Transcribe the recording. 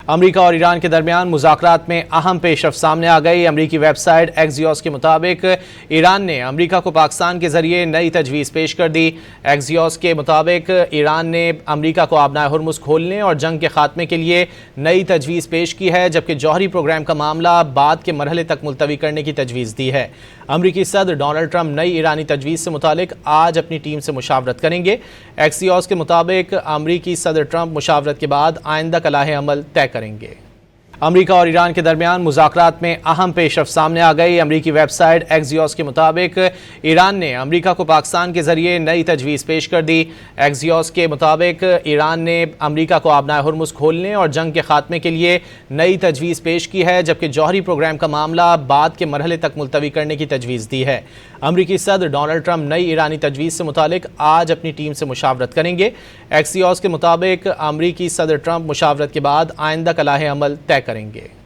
امریکہ اور ایران کے درمیان مذاکرات میں اہم پیش رفت سامنے آ گئی۔ امریکی ویب سائٹ ایکزیوس کے مطابق ایران نے امریکہ کو پاکستان کے ذریعے نئی تجویز پیش کر دی۔ ایکزیوس کے مطابق ایران نے امریکہ کو آبنائے ہرمز کھولنے اور جنگ کے خاتمے کے لیے نئی تجویز پیش کی ہے، جبکہ جوہری پروگرام کا معاملہ بعد کے مرحلے تک ملتوی کرنے کی تجویز دی ہے۔ امریکی صدر ڈونلڈ ٹرمپ نئی ایرانی تجویز سے متعلق آج اپنی ٹیم سے مشاورت کریں گے۔ ایکسیوس کے مطابق امریکی صدر ٹرمپ مشاورت کے بعد آئندہ کلائح عمل طے کریں گے۔ امریکہ اور ایران کے درمیان مذاکرات میں اہم پیش رفت سامنے آ گئی۔ امریکی ویب سائٹ ایکزیوس کے مطابق ایران نے امریکہ کو پاکستان کے ذریعے نئی تجویز پیش کر دی۔ ایکزیوس کے مطابق ایران نے امریکہ کو آبنائے ہرمز کھولنے اور جنگ کے خاتمے کے لیے نئی تجویز پیش کی ہے، جبکہ جوہری پروگرام کا معاملہ بعد کے مرحلے تک ملتوی کرنے کی تجویز دی ہے۔ امریکی صدر ڈونلڈ ٹرمپ نئی ایرانی تجویز سے متعلق آج اپنی ٹیم سے مشاورت کریں گے۔ ایکسیوس کے مطابق امریکی صدر ٹرمپ مشاورت کے بعد آئندہ کلائح عمل طے کریں گے۔